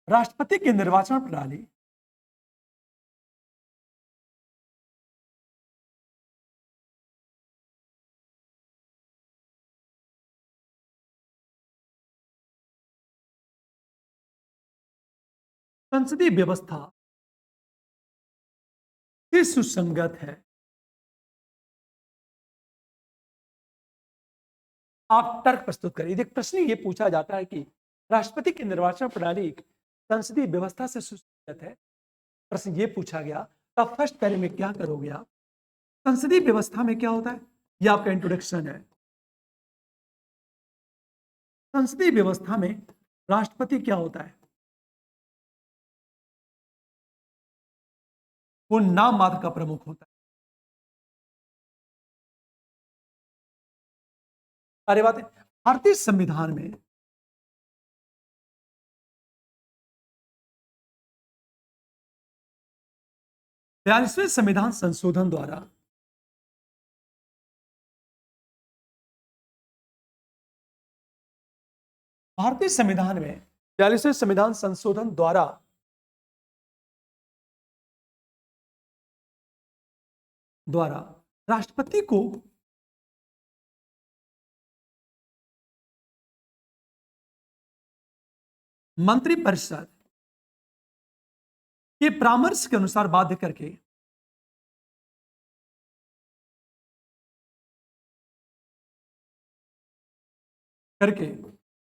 राष्ट्रपति की निर्वाचन प्रणाली संसदीय व्यवस्था से सुसंगत है। आप तर्क प्रस्तुत करिए। देख, प्रश्न ये पूछा जाता है कि राष्ट्रपति की निर्वाचन प्रणाली संसदीय व्यवस्था से सुसंगत है। प्रश्न ये पूछा गया, तब फर्स्ट पैरे में क्या करोगे आप? संसदीय व्यवस्था में क्या होता है, ये आपका इंट्रोडक्शन है। संसदीय व्यवस्था में राष्ट्रपति क्या होता है? वो नाम मात्र का प्रमुख होता है। अरे बात है, भारतीय संविधान में बयालीसवें संविधान संशोधन द्वारा भारतीय संविधान में 42वें संविधान संशोधन द्वारा राष्ट्रपति को मंत्रिपरिषद के परामर्श के अनुसार बाध्य करके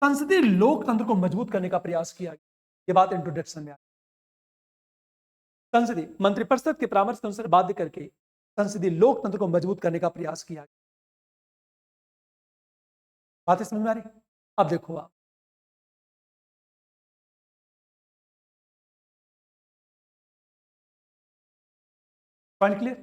संसदीय लोकतंत्र को मजबूत करने का प्रयास किया गया। ये बात इंट्रोडक्शन में आई। संसदीय मंत्रिपरिषद के परामर्श के अनुसार बाध्य करके संसदीय लोकतंत्र को मजबूत करने का प्रयास किया गया। बातें समझ में आ रही? अब देखो आप, पॉइंट क्लियर?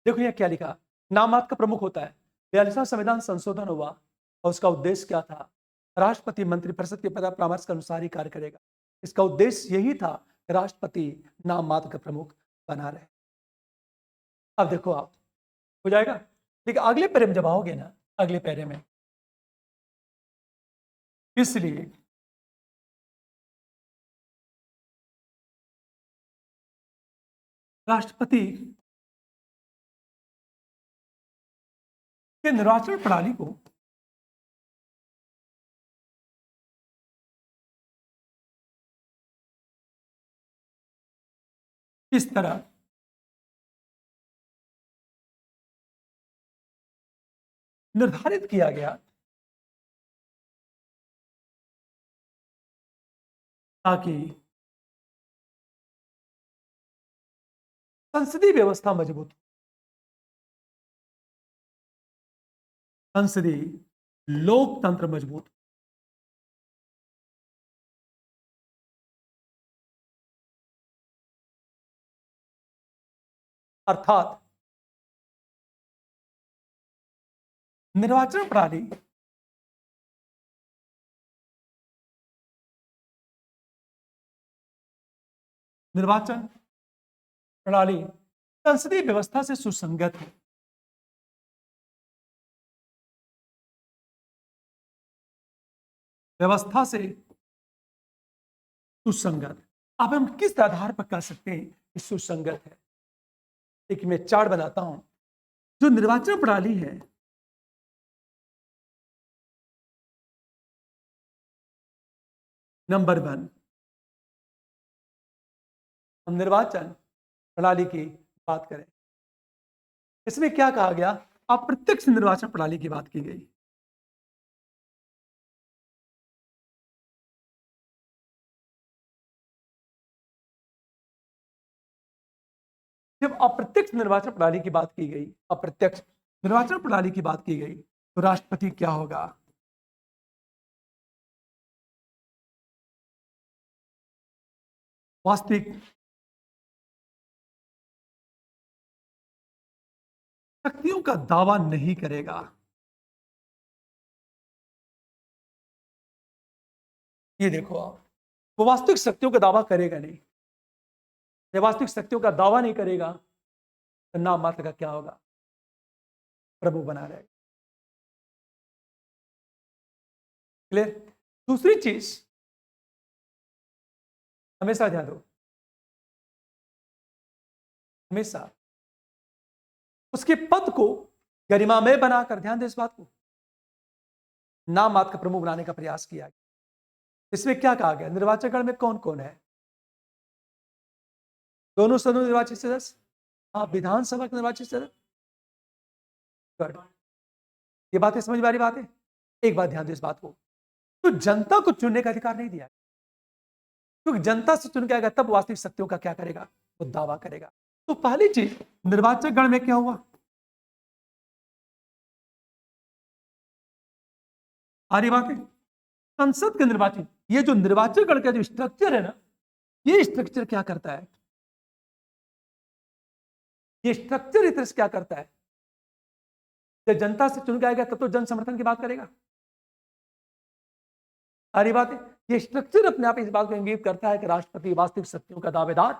देखो यह क्या लिखा, नाम मात्र का प्रमुख होता है। 42वां संविधान संशोधन हुआ और उसका उद्देश्य क्या था? राष्ट्रपति मंत्रिपरिषद के परामर्श के अनुसार ही कार्य करेगा। इसका उद्देश्य यही था कि राष्ट्रपति नाम मात्र का प्रमुख बना रहे। अब देखो आप, हो जाएगा। लेकिन अगले पैरे में जब आओगे ना, अगले पैरे में, इसलिए राष्ट्रपति के निर्वाचन प्रणाली को किस तरह निर्धारित किया गया ताकि संसदीय व्यवस्था मजबूत, संसदीय लोकतंत्र मजबूत, अर्थात निर्वाचन प्रणाली निर्वाचन प्रणाली संसदीय व्यवस्था से सुसंगत है। व्यवस्था से सुसंगत। अब हम किस आधार पर कह सकते हैं कि सुसंगत है? देखिए, मैं चार्ट बनाता हूं। जो निर्वाचन प्रणाली है, नंबर 1, हम निर्वाचन प्रणाली की बात करें, इसमें क्या कहा गया? अप्रत्यक्ष निर्वाचन प्रणाली की बात की गई। जब अप्रत्यक्ष निर्वाचन प्रणाली की बात की गई, अप्रत्यक्ष निर्वाचन प्रणाली की बात की गई, तो राष्ट्रपति क्या होगा? वास्तविक शक्तियों का दावा नहीं करेगा। ये देखो आप, वो वास्तविक शक्तियों का दावा करेगा नहीं। जब वास्तविक शक्तियों का दावा नहीं करेगा, तो नाम मात्र का क्या होगा? प्रभु बना रहेगा। क्लियर? दूसरी चीज, हमेशा ध्यान दो, हमेशा उसके पद को गरिमामय बनाकर, ध्यान दो इस बात को, नाम मात्र का प्रमुख बनाने का प्रयास किया गया। इसमें क्या कहा गया? निर्वाचन गण में कौन कौन है? दोनों सदनों निर्वाचित सदस्य, हाँ, विधानसभा के निर्वाचित सदस्य। गुड, ये बातें समझ में आ रही बात है? एक बात ध्यान दो इस बात को, तो जनता को चुनने का अधिकार नहीं दिया, क्योंकि जनता से चुन के आएगा तब वास्तविक शक्तियों का क्या करेगा? वो दावा करेगा। तो पहली चीज, निर्वाचन गण में क्या हुआ? आ रही बात है? संसद के निर्वाचित, ये जो निर्वाचन गण का जो स्ट्रक्चर है ना, ये स्ट्रक्चर क्या करता है? ये स्ट्रक्चर इस तरह से क्या करता है? जब जनता से चुन के आएगा तब तो जन समर्थन की बात करेगा। आ रही बात है? ये स्ट्रक्चर अपने आप इस बात को इंगित करता है कि राष्ट्रपति वास्तविक शक्तियों का दावेदार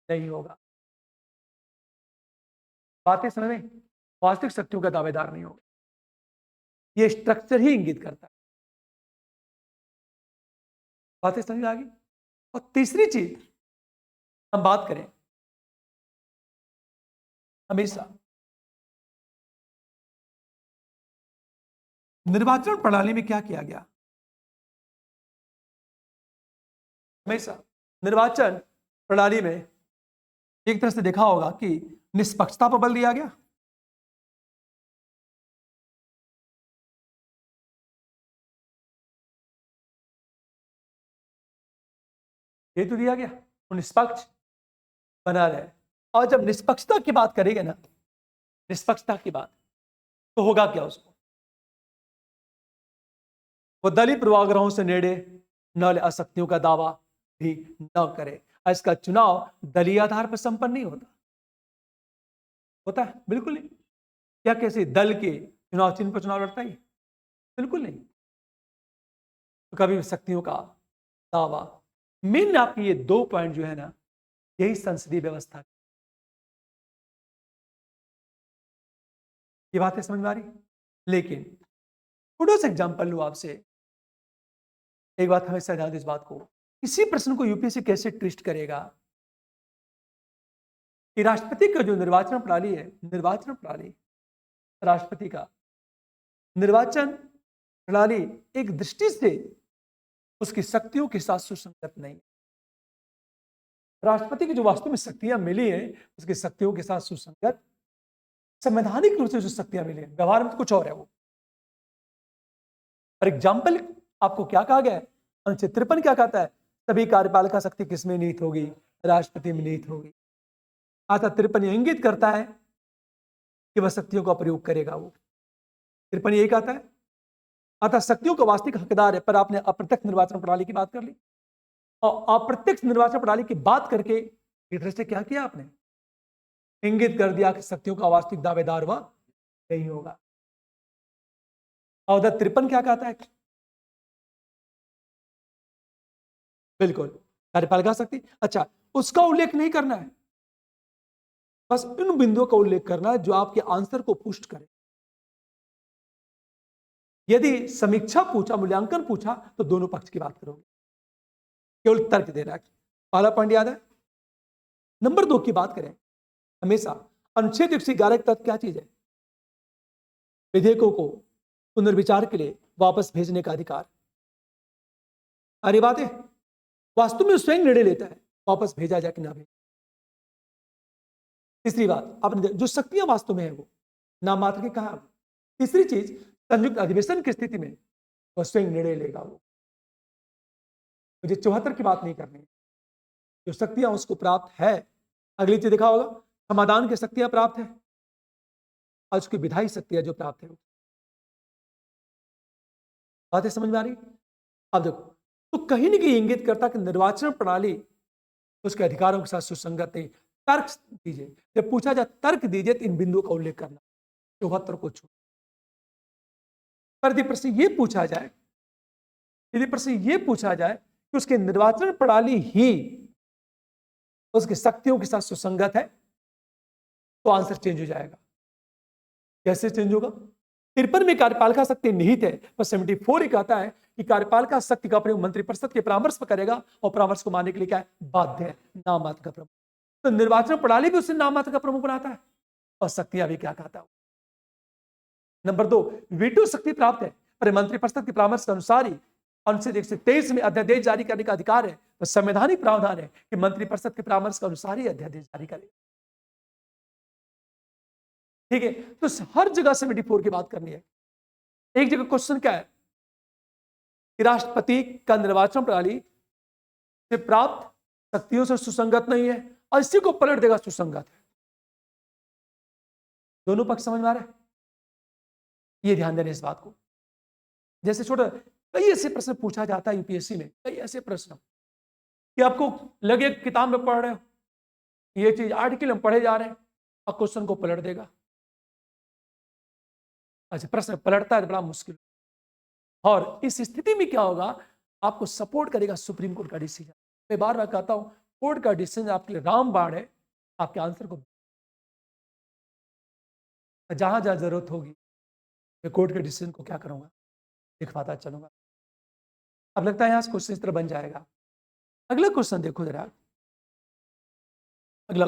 नहीं होगा। बातें समझ में? वास्तविक शक्तियों का दावेदार नहीं होगा, ये स्ट्रक्चर ही इंगित करता है। बातें समझ में आ गई? और तीसरी चीज हम बात करें, हमेशा निर्वाचन प्रणाली में क्या किया गया? हमेशा निर्वाचन प्रणाली में एक तरह से देखा होगा कि निष्पक्षता पर बल दिया गया। ये तो दिया गया, वो निष्पक्ष बना रहे। और जब निष्पक्षता की बात करेंगे ना, निष्पक्षता की बात, तो होगा क्या? उसको वो दलीय पूर्वाग्रहों से नेड़े न ले, अशक्तियों का दावा भी न करे। इसका चुनाव दलीय आधार पर संपन्न नहीं होता। होता है? बिल्कुल नहीं। क्या कैसे दल के चुनाव चिन्ह पर चुनाव लड़ता है? बिल्कुल नहीं। तो कभी भी शक्तियों का दावा, मेन आपके ये दो पॉइंट जो है ना, यही संसदीय व्यवस्था, ये बातें समझ में आ रही? लेकिन थोड़ा सा एग्जाम्पल लू आपसे, एक बात हमेशा ध्यान दो इस बात को, इसी प्रश्न को यूपीएससी कैसे ट्विस्ट करेगा कि राष्ट्रपति का जो निर्वाचन प्रणाली है, निर्वाचन प्रणाली, राष्ट्रपति का निर्वाचन प्रणाली एक दृष्टि से उसकी शक्तियों के साथ सुसंगत नहीं। राष्ट्रपति की जो वास्तव में शक्तियां मिली हैं, उसकी शक्तियों के साथ सुसंगत, संवैधानिक रूप से जो शक्तियां मिली हैं, व्यवहार में तो कुछ और है वो। फॉर एग्जाम्पल आपको क्या कहा गया है? अनुच्छेद 53 क्या कहता है? सभी कार्यपालिका शक्ति किसमें निहित होगी? राष्ट्रपति में निहित होगी। अतः 53 इंगित करता है कि वह शक्तियों का प्रयोग करेगा। वो 53 यही कहता है। अतः शक्तियों का वास्तविक हकदार है। पर आपने अप्रत्यक्ष निर्वाचन प्रणाली की बात कर ली, और अप्रत्यक्ष निर्वाचन प्रणाली की बात करके इधर से क्या किया आपने? इंगित कर दिया कि शक्तियों का वास्तविक दावेदार वह नहीं होगा। और 53 क्या कहता है? बिल्कुल कार्यपालिका शक्ति, अच्छा, उसका उल्लेख नहीं करना है, बस इन बिंदुओं का उल्लेख करना है जो आपके आंसर को पुष्ट करे। यदि समीक्षा पूछा, मूल्यांकन पूछा, तो दोनों पक्ष की बात करोगे, केवल तर्क दे रहा है। पहला पॉइंट याद है। नंबर 2 की बात करें, हमेशा अनुच्छेद 111 का तत्व क्या चीज है? विधेयकों को पुनर्विचार के लिए वापस भेजने का अधिकार। अरे बात है, वास्तव में स्वयं निर्णय लेता है वापस भेजा जाए कि ना भेजा। तीसरी बात, आपने जो शक्तियां वास्तव में है वो नाम मात्र की कहा। तीसरी चीज, संयुक्त अधिवेशन की स्थिति में वह स्वयं निर्णय लेगा। वो मुझे 74 की बात नहीं करनी, जो शक्तियां उसको प्राप्त है। अगली चीज देखा होगा, समाधान की शक्तियां प्राप्त है और उसकी विधायी शक्तियां जो प्राप्त है। बातें समझ में आ रही? अब देखो, तो कहीं ना कहीं इंगित करता कि निर्वाचन प्रणाली उसके अधिकारों के साथ सुसंगत नहीं। तर्क दीजिए, जब पूछा जाए तर्क दीजिए तो इन बिंदुओं का उल्लेख करना, 74 को छोड़। पर यदि प्रश्न ये पूछा जाए, यदि प्रश्न ये पूछा जाए कि उसकी निर्वाचन प्रणाली ही उसकी शक्तियों के साथ सुसंगत है, तो आंसर चेंज हो जाएगा। कैसे चेंज होगा? 53 में कार्यपालिका शक्ति निहित है, पर 74 ही कहता है कि कार्यपालिका शक्ति का प्रयोग मंत्रिपरिषद के परामर्श पर करेगा और परामर्श को मानने के लिए क्या है, बाध्य है, नाम मात्र का प्रमुख। तो निर्वाचन प्रणाली भी उसे नाम मात्र का प्रमुख बनाता है। और शक्तियां भी क्या कहता है। नंबर 2, वीटो शक्ति प्राप्त है, पर मंत्रिपरिषद के परामर्श के अनुसार ही अनुच्छेद 123 में अध्यादेश जारी करने का अधिकार है। तो संवैधानिक प्रावधान है कि मंत्रिपरिषद के परामर्श के अनुसार ही अध्यादेश जारी करेगा। ठीक है, तो हर जगह 74 की बात करनी है। एक जगह क्वेश्चन क्या है कि राष्ट्रपति का निर्वाचन प्रणाली से प्राप्त शक्तियों से सुसंगत नहीं है, और इसी को पलट देगा सुसंगत है। दोनों पक्ष समझ में आ रहा है, ये ध्यान देने इस बात को। जैसे छोटा कई ऐसे प्रश्न पूछा जाता है यूपीएससी में, कई ऐसे प्रश्न कि आपको लगे किताब में पढ़ रहे हो, ये चीज आर्टिकल में पढ़े जा रहे हैं और क्वेश्चन को पलट देगा। अच्छा, प्रश्न पलटता है, बड़ा मुश्किल। और इस स्थिति में क्या होगा, आपको सपोर्ट करेगा सुप्रीम कोर्ट का डिसीजन। मैं बार बार कहता हूं, कोर्ट का डिसीजन आपके लिए रामबाण है, आपके आंसर को जहां जहां जरूरत होगी मैं कोर्ट के डिसीजन को क्या करूंगा, दिखवाता चलूंगा। अब लगता है यहां से क्वेश्चन इस तरह बन जाएगा। अगला क्वेश्चन देखो जरा, अगला क्वेश्चन